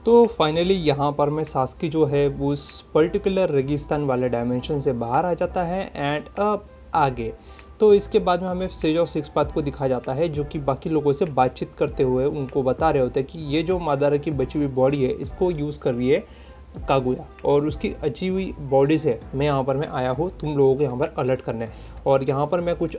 तो फाइनली यहाँ पर मैं सास्की जो है वो उस पर्टिकुलर रेगिस्तान वाले डायमेंशन से बाहर आ जाता है एंड अब आगे। तो इसके बाद में हमें सेज ऑफ सिक्स पाथ को दिखाया जाता है जो कि बाकी लोगों से बातचीत करते हुए उनको बता रहे होते हैं कि ये जो मादारा की बची हुई बॉडी है इसको यूज़ कर रही है कागुया और उसकी अच्छी हुई बॉडी से मैं आया हूँ तुम लोगों को यहाँ पर अलर्ट करने। और यहाँ पर मैं कुछ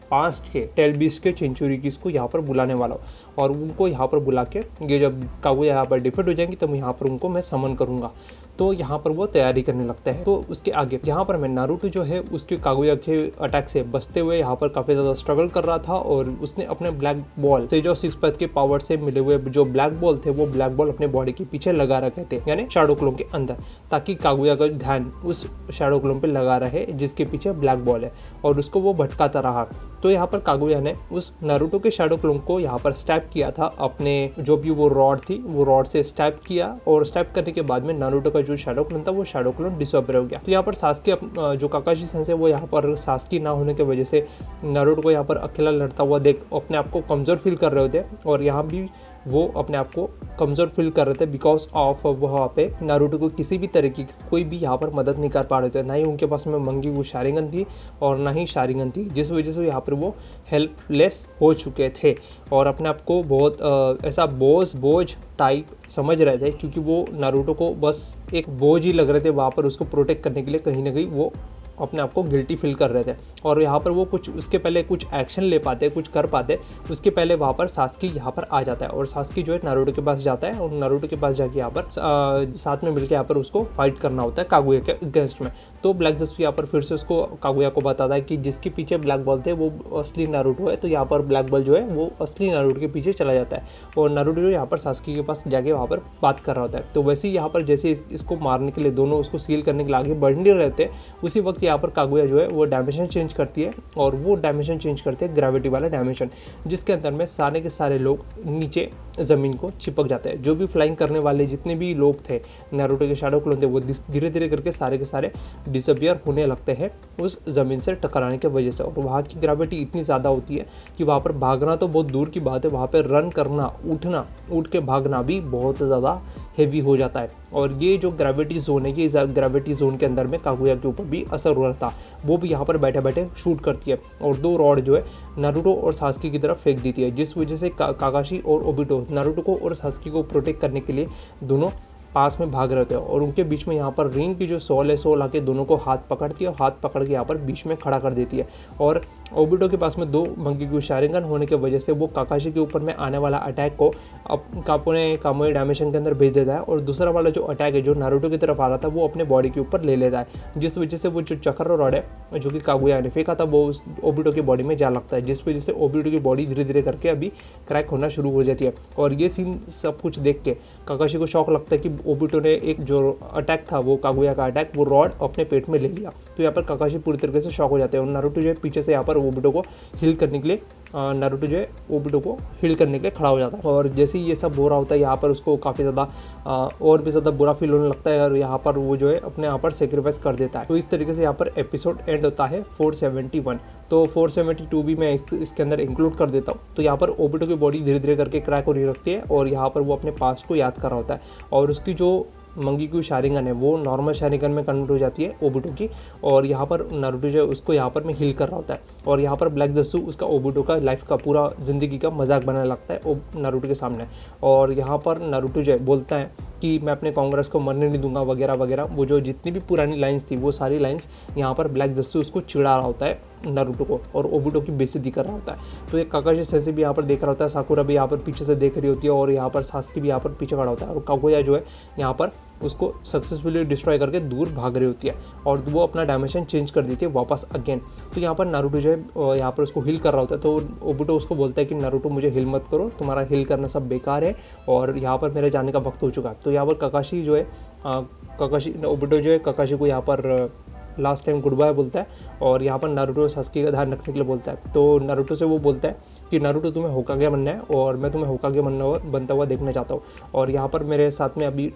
पास्ट के टेलबीस के चिंचुरिकीस को यहाँ पर बुलाने वाला हूँ और उनको यहाँ पर बुला के ये जब कागुया यहाँ पर डिफीट हो जाएंगी तब यहाँ पर उनको मैं समन करूँगा। तो यहाँ पर वो तैयारी करने लगता है। तो उसके आगे यहाँ पर मैं नारुतो जो है उसके कागुया के अटैक से बचते हुए यहाँ पर काफ़ी ज़्यादा स्ट्रगल कर रहा था और उसने अपने ब्लैक बॉल से जो सिक्स पैथ के पावर से मिले हुए जो ब्लैक बॉल थे वो ब्लैक बॉल अपने बॉडी के पीछे लगा रखे थे यानी शैडो क्लोन के अंदर, ताकि कागुया का ध्यान उस शैडो क्लोन पे लगा रहे जिसके पीछे ब्लैक बॉल है और उसको वो भटकाता रहा। तो यहाँ पर कागुया ने उस नारुतो के शैडो क्लोन को यहाँ पर स्टैप किया था, अपने जो भी वो रॉड थी वो रॉड से स्टैप किया और स्टैप करने के बाद में नारुतो का जो शैडो क्लोन था वो शैडो क्लोन डिसअपियर हो गया। तो यहाँ पर सास्की जो काकाशी सेंसेई वो यहाँ पर सास्की ना होने की वजह से नारुतो को यहाँ पर अकेला लड़ता हुआ देख अपने आप को कमज़ोर फील कर रहे होते और यहाँ भी वो अपने आप को कमज़ोर फील कर रहे थे बिकॉज ऑफ वहाँ पे नारुतो को किसी भी तरीके की कोई भी यहाँ पर मदद नहीं कर पा रहे थे। ना ही उनके पास में मंगी वो शारिंगन थी और ना ही शारिंगन थी, जिस वजह से यहाँ पर वो हेल्पलेस हो चुके थे और अपने आप को बहुत ऐसा बोझ टाइप समझ रहे थे क्योंकि वो नारुतो को बस एक बोझ ही लग रहे थे वहाँ पर उसको प्रोटेक्ट करने के लिए। कहीं ना कहीं वो अपने आप को गिल्टी फील कर रहे थे और यहाँ पर वो कुछ उसके पहले कुछ एक्शन ले पाते कुछ कर पाते उसके पहले वहाँ पर सास्की यहाँ पर आ जाता है और सास्की जो है नारुतो के पास जाता है और नारुतो के पास जाके यहाँ पर साथ में मिलकर यहाँ पर उसको फाइट करना होता है कागुया के अगेंस्ट में। तो ब्लैक जस्टू यहाँ पर फिर से उसको कागुया को बताता है कि जिसके पीछे ब्लैक बॉल थे वो असली नारुतो है। तो यहाँ पर ब्लैक बॉल जो है वो असली नारुतो के पीछे चला जाता है और नारुतो जो यहाँ पर सास्की के पास जाके वहाँ पर बात कर रहा होता है। तो वैसे ही यहाँ पर जैसे इसको मारने के लिए दोनों उसको सील करने के लिए आगे बढ़ नहीं रहते हैं, उसी वक्त यहाँ पर कागुया जो है वो डायमेंशन चेंज करती है और वो डायमेंशन चेंज करते हैं ग्रेविटी वाला डायमेंशन, जिसके अंदर में सारे के सारे लोग नीचे ज़मीन को चिपक जाते हैं। जो भी फ्लाइंग करने वाले जितने भी लोग थे नारुतो के शैडो क्लोन थे वो धीरे धीरे करके सारे के सारे डिसअपियर होने लगते हैं उस ज़मीन से टकराने की वजह से। और वहाँ की ग्रेविटी इतनी ज़्यादा होती है कि वहाँ पर भागना तो बहुत दूर की बात है, वहाँ पर रन करना उठ के भागना भी बहुत ज़्यादा हेवी हो जाता है। और ये जो ग्रेविटी जोन है ये ग्रेविटी जोन के अंदर में कागुया के ऊपर भी असर हो रहा था, वो भी यहाँ पर बैठे बैठे शूट करती है और दो रॉड जो है नारुतो और सास्की की तरफ फेंक देती है, जिस वजह से काकाशी और ओबिटो नारुतो को और सास्की को प्रोटेक्ट करने के लिए दोनों पास में भाग रहे थे और उनके बीच में यहाँ पर रिंग की जो सोल है सोल आके दोनों को हाथ पकड़ती है और हाथ पकड़ के यहाँ पर बीच में खड़ा कर देती है। और ओबिटो के पास में दो मंगी शारिंगन होने की वजह से वो काकाशी के ऊपर में आने वाला अटैक को अपने कामोई डायमेंशन के अंदर भेज देता है और दूसरा वाला जो अटैक है जो नारुतो की तरफ आ रहा था वो अपने बॉडी के ऊपर ले लेता है, जिस वजह से वो जो चक्र रॉड है जो कि कागुया ने फेंका था वो ओबिटो की बॉडी में जा लगता है, जिस वजह से ओबिटो की बॉडी धीरे धीरे करके अभी क्रैक होना शुरू हो जाती है। और ये सीन सब कुछ देख के काकाशी को शौक लगता है कि ओबिटो ने एक जो अटैक था वो कागुया का अटैक वो रॉड अपने पेट में ले लिया। तो यहाँ पर काकाशी पूरी तरीके से शॉक हो जाते हैं और नारुतो जो है पीछे से यहाँ पर ओबिटो को हील करने के लिए नारुतो जो है ओबिटो को हील करने के लिए खड़ा हो जाता है। और जैसे ही ये सब हो रहा होता है यहाँ पर उसको काफ़ी ज़्यादा और भी ज़्यादा बुरा फील होने लगता है और यहाँ पर वो जो है अपने यहाँ पर सेक्रीफाइस कर देता है। तो इस तरीके से यहाँ पर एपिसोड एंड होता है 471। तो 472 भी मैं इसके अंदर इंक्लूड कर देता हूँ। तो यहाँ पर ओबिटो की बॉडी धीरे धीरे करके क्रैक हो रही रखती है और यहाँ पर वो अपने पास्ट को याद कर रहा होता है और उसकी जो मंगीक्यू शारिंगन है वो नॉर्मल शारिंगन में कन्वर्ट हो जाती है ओबिटो की और यहाँ पर नारुतो जो है उसको यहाँ पर में हील कर रहा होता है और यहाँ पर ब्लैक जस्सू उसका ओबिटो का लाइफ का पूरा ज़िंदगी का मजाक बनाने लगता है नारुतो के सामने। और यहाँ पर नारुतो जो है बोलता है कि मैं अपने कांग्रेस को मरने नहीं दूंगा वगैरह वगैरह, वो जो जितनी भी पुरानी लाइंस थी वो सारी लाइंस यहाँ पर ब्लैक जस्सू उसको चिढ़ा रहा होता है नारुतो को और ओबिटो की बेइज्जती कर रहा होता है। तो एक काकाशी सेंसेई भी यहाँ पर देख रहा होता है, साकुरा भी यहाँ पर पीछे से देख रही होती है और यहाँ पर सास्की भी यहाँ पर पीछे खड़ा होता है और कागुया जो है यहाँ पर उसको सक्सेसफुली डिस्ट्रॉय करके दूर भाग रही होती है और वो अपना डायमेंशन चेंज कर देती है वापस अगेन। तो यहाँ पर नारुतो जो है यहाँ पर उसको हील कर रहा होता है तो ओबिटो उसको बोलता है कि नारुतो मुझे हील मत करो, तुम्हारा हील करना सब बेकार है और यहाँ पर मेरे जाने का वक्त हो चुका है। तो यहाँ पर काकाशी जो है ओबिटो जो है काकाशी को यहाँ पर लास्ट टाइम गुड बाय बोलता है और यहाँ पर नारुतो सास्की का ध्यान रखने के लिए बोलता है। तो नारुतो से वो बोलता है कि नारुतो तुम्हें होकागे बनना है और मैं तुम्हें होकागे बनता हुआ देखना चाहता हूँ और यहाँ पर मेरे साथ में अभी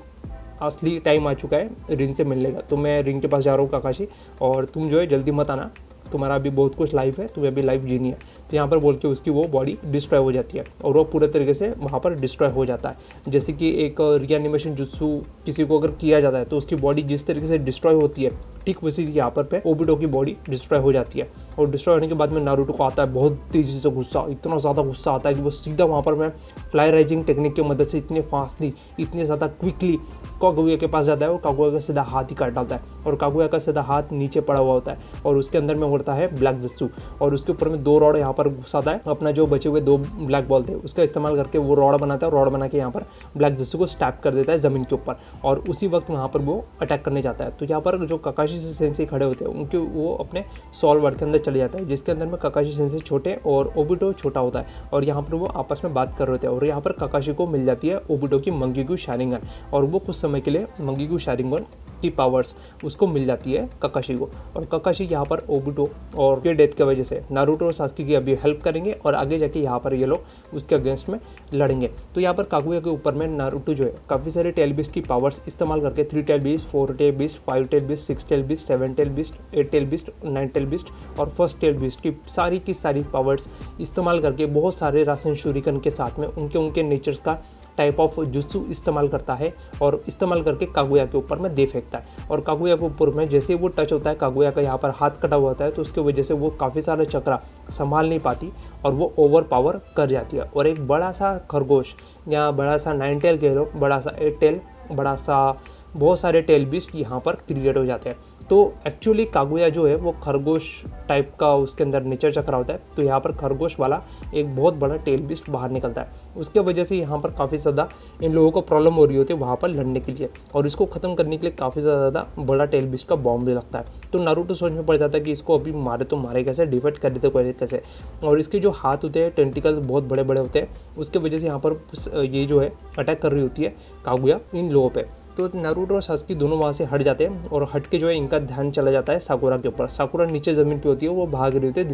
असली टाइम आ चुका है रिन से मिलने का, तो मैं रिन के पास जा रहा हूँ काकाशी और तुम जो है जल्दी मत आना, तुम्हारा अभी बहुत कुछ लाइफ है, तुम्हें अभी लाइफ जीनी है। तो यहाँ पर बोल के उसकी वो बॉडी डिस्ट्रॉय हो जाती है और वो पूरे तरीके से वहाँ पर डिस्ट्रॉय हो जाता है। जैसे कि एक रिएनिमेशन जुत्सु किसी को अगर किया जाता है तो उसकी बॉडी जिस तरीके से डिस्ट्रॉय होती है, ठीक वैसे यहाँ पर पे ओबिटो की बॉडी डिस्ट्रॉय हो जाती है। और डिस्ट्रॉय होने के बाद में नारुतो को आता है बहुत तेज़ी से गुस्सा, इतना ज़्यादा गुस्सा आता है कि वो सीधा वहाँ पर मैं फ्लाई राइजिंग टेक्निक की मदद से इतने फास्टली, इतने ज़्यादा क्विकली कागुया के पास जाता है और कागुया का सीधा हाथ ही काट डालता है और कागुया का सीधा हाथ नीचे पड़ा हुआ होता है और उसके अंदर में होता है ब्लैक जत्सु और उसके ऊपर में 2 रॉड यहाँ पर घुसाता है। अपना जो बचे हुए 2 ब्लैक बॉल थे उसका इस्तेमाल करके वो रॉड बनाता है, रॉड बना के यहाँ पर ब्लैक जत्सु को स्टैप कर देता है ज़मीन के ऊपर और उसी वक्त वहाँ पर वो अटैक करने जाता है। तो यहाँ पर जो काकाशी सेंसेई खड़े होते हैं उनके वो अपने सॉल वर्ड के अंदर चले जाता है, जिसके अंदर में काकाशी सेंसेई छोटे और ओबिटो छोटा होता है और यहाँ पर वो आपस में बात कर रहे होते हैं और यहाँ पर काकाशी को मिल जाती है ओबिटो की मंगीगु शारिंगन और वो कुछ समय के लिए मंगीगु शारिंगन की पावर्स उसको मिल जाती है काकाशी को। और काकाशी यहाँ पर ओबिटो और के डेथ की वजह से नारुतो और सास्की की अभी हेल्प करेंगे और आगे जाके यहाँ पर ये लोग उसके अगेंस्ट में लड़ेंगे। तो यहाँ पर कागुया के ऊपर में नारुतो जो है काफ़ी सारे टेल बीस्ट की पावर्स इस्तेमाल करके 3 tail beast, 4 tail beast, 5 tail beast, 6 tail beast, 7 tail beast, 8 tail beast, 9 tail beast और फर्स्ट टेल बीस्ट की सारी पावर्स इस्तेमाल करके बहुत सारे रासन शूरिकन के साथ में उनके नेचर्स का टाइप ऑफ जुत्सु इस्तेमाल करता है और इस्तेमाल करके कागुया के ऊपर में दे फेंकता है। और कागुया के ऊपर में जैसे वो टच होता है, कागुया का यहाँ पर हाथ कटा हुआ होता है तो उसकी वजह से वो काफ़ी सारे चक्रा संभाल नहीं पाती और वो ओवर पावर कर जाती है और एक बड़ा सा खरगोश या बड़ा सा 9 टेल कह लो, बड़ा सा 8 टेल, बड़ा सा बहुत सारे टेल बीस्ट यहाँ पर क्रिएट हो जाते हैं। तो एक्चुअली कागुया जो है वो खरगोश टाइप का उसके अंदर नेचर चक्रा होता है, तो यहाँ पर खरगोश वाला एक बहुत बड़ा टेल बीस्ट बाहर निकलता है। उसके वजह से यहाँ पर काफ़ी ज़्यादा इन लोगों को प्रॉब्लम हो रही होती है वहाँ पर लड़ने के लिए और इसको ख़त्म करने के लिए काफ़ी ज़्यादा बड़ा टेल बीस्ट का बॉम्ब भी लगता है। तो नारुतो सोच में पड़ जाता है कि इसको अभी मारे तो मारे कैसे, डिफेक्ट कर देते कैसे। और इसके जो हाथ होते हैं टेंटिकल्स बहुत बड़े बड़े होते हैं, उसके वजह से यहाँ पर ये जो है अटैक कर रही होती है कागुया इन लोगों पर। तो नारुतो और सास्की दोनों वहाँ से हट जाते हैं और हट के जो है इनका ध्यान चला जाता है साकुरा के ऊपर। साकुरा नीचे ज़मीन पे होती है, वो भाग रही होती है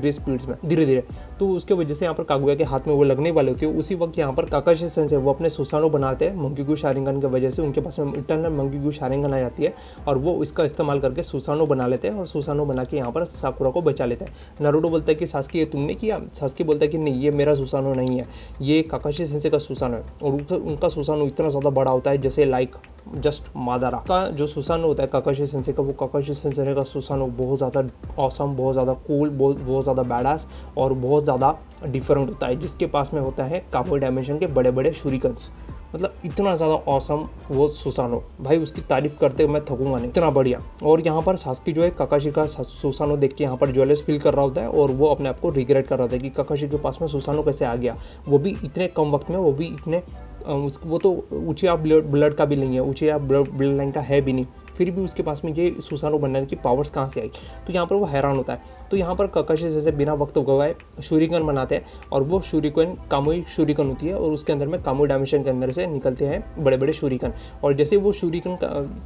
धीरे धीरे। तो उसके वजह से यहाँ पर कागुया के हाथ में वो लगने वाली होती है। उसी वक्त यहाँ पर काकाशी सेंसेई वो अपने सुसानो बनाते हैं मंगीगु शारिंगन की वजह से, उनके पास में इटर्नल मंगीगु शारिंगन आ जाती है और वो इसका इस्तेमाल करके सुसानो बना लेते हैं और सुसानो बना के यहाँ पर साकुरा को बचा लेते हैं। नारुतो बोलता है कि सास्की ये तुमने किया, सास्की बोलता है कि नहीं ये मेरा सुसानो नहीं है, ये काकाशी सेंसेई का सुसानो है। और उनका सुसानो इतना ज़्यादा बड़ा होता है जैसे लाइक जस्ट मादारा का जो सुसानो होता है काकाशी सेंसेई का, वो काकाशी सेंसेई का सुसानो बहुत ज़्यादा ऑसम, बहुत ज़्यादा कूल, बहुत ज़्यादा बैडास और बहुत ज़्यादा डिफरेंट होता है, जिसके पास में होता है कामुई डायमेंशन के बड़े बड़े शूरिकन्स। मतलब इतना ज़्यादा ऑसम वो सुसानो, भाई उसकी तारीफ़ करते मैं थकूंगा नहीं, इतना बढ़िया। और यहाँ पर सास्की जो है काकाशी का सुसानो देख के यहाँ पर ज्वेलस फील कर रहा होता है और वो अपने आप को रिग्रेट कर रहा होता है कि काकाशी के पास में सुसानो कैसे आ गया, वो भी इतने कम वक्त में, वो भी इतने वो तो ऊँचे ब्लड का भी नहीं है, ऊँचे ब्लड लाइन का है भी नहीं, फिर भी उसके पास में ये सुसानो बनने की पावर्स कहाँ से आई। तो यहाँ पर वो हैरान होता है। तो यहाँ पर काकाशी जैसे बिना वक्त गवाए शूरिकन बनाते हैं और वो शूरिकन कामुई शूरिकन होती है और उसके अंदर में कामुई डायमेंशन के अंदर से निकलते हैं बड़े बड़े शूरिकन। और जैसे वो शूरिकन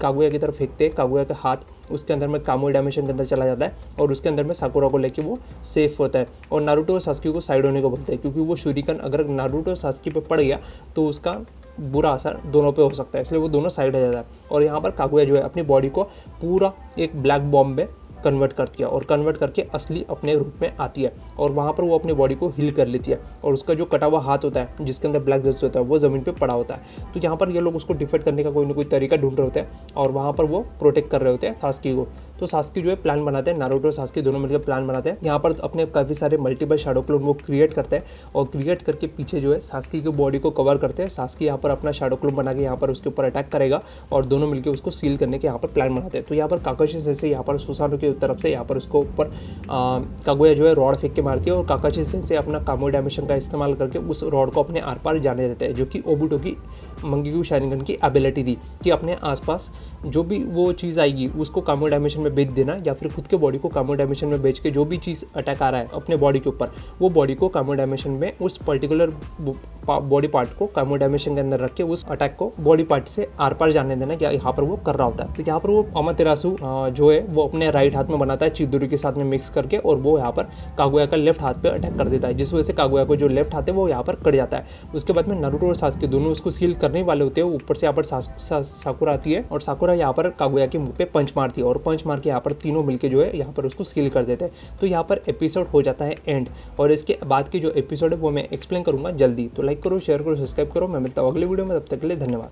कागुया की तरफ फेंकते हैं, कागुया का हाथ उसके अंदर में कामुई डायमेंशन के अंदर चला जाता है और उसके अंदर में साकुरा को लेके वो सेफ होता है। और नारुतो और सास्की को साइड होने को बोलते हैं, क्योंकि वो शूरिकन अगर नारुतो और सास्की पे पड़ गया तो उसका बुरा असर दोनों पे हो सकता है, इसलिए वो दोनों साइड आ जाता है। और यहाँ पर कागुया जो है अपनी बॉडी को पूरा एक ब्लैक बॉम्ब में कन्वर्ट करती है और कन्वर्ट करके असली अपने रूप में आती है और वहाँ पर वो अपनी बॉडी को हील कर लेती है और उसका जो कटा हुआ हाथ होता है जिसके अंदर ब्लैक जस्ट होता है वो ज़मीन पे पड़ा होता है। तो यहाँ पर ये लोग उसको डिफेक्ट करने का कोई ना कोई तरीका ढूंढ रहे होते हैं और वहाँ पर वो प्रोटेक्ट कर रहे होते हैं सास्की को। तो सास्की जो है प्लान बनाते हैं, नारुतो और सास्की दोनों मिलकर प्लान बनाते हैं। यहाँ पर अपने काफ़ी सारे मल्टीपल शैडो क्लोन वो क्रिएट करते हैं और क्रिएट करके पीछे जो है सास्की की बॉडी को कवर करते हैं। सास्की यहाँ पर अपना शैडो क्लोन बना के यहाँ पर उसके ऊपर अटैक करेगा और दोनों मिलकर उसको सील करने के यहाँ पर प्लान बनाते हैं। तो यहाँ पर काकाशी सेंसेई यहाँ पर सुसानो की तरफ से यहाँ पर उसको ऊपर कागुया जो है रॉड फेंक के मारती है और काकाशी सेंसेई अपना कामुई डायमेंशन का इस्तेमाल करके उस रॉड को अपने आर पार जाने देते हैं, जो कि ओबिटो की मंगीगु शारिंगन की एबिलिटी थी कि अपने आसपास जो भी वो चीज़ आएगी उसको कामुई डायमेंशन में बेच देना या फिर खुद के बॉडी को कामुई डायमेंशन में बेच के जो भी चीज़ अटैक आ रहा है अपने बॉडी के ऊपर, वो बॉडी को कामुई डायमेंशन में उस पर्टिकुलर बॉडी पार्ट को कामुई डायमेंशन के अंदर रख के उस अटैक को बॉडी पार्ट से आर पार जाने देना, क्या यहाँ पर वो कर रहा होता है। तो यहाँ पर वो अमातेरासु जो है वो अपने राइट हाथ में बनाता है चिदुरी के साथ में मिक्स करके और वो यहाँ पर कागुया का लेफ्ट हाथ पे अटैक कर देता है, जिस वजह से कागुया को जो लेफ्ट हाथ है वो यहाँ पर कट जाता है। उसके बाद में नारुतो और सास्की दोनों उसको सील करने वाले होते हैं, ऊपर से यहाँ पर साकुरा आती है और साकुरा यहाँ पर कागुया के मुंह पे पंच मारती है और पंच मार के यहाँ पर तीनों मिलके जो है यहाँ पर उसको स्किल कर देते हैं। तो यहाँ पर एपिसोड हो जाता है एंड, और इसके बाद के जो एपिसोड है वो मैं एक्सप्लेन करूँगा जल्दी। तो लाइक करो, शेयर करो, सब्सक्राइब करो। मैं मिलता हूँ अगले वीडियो में, तब तक के लिए धन्यवाद।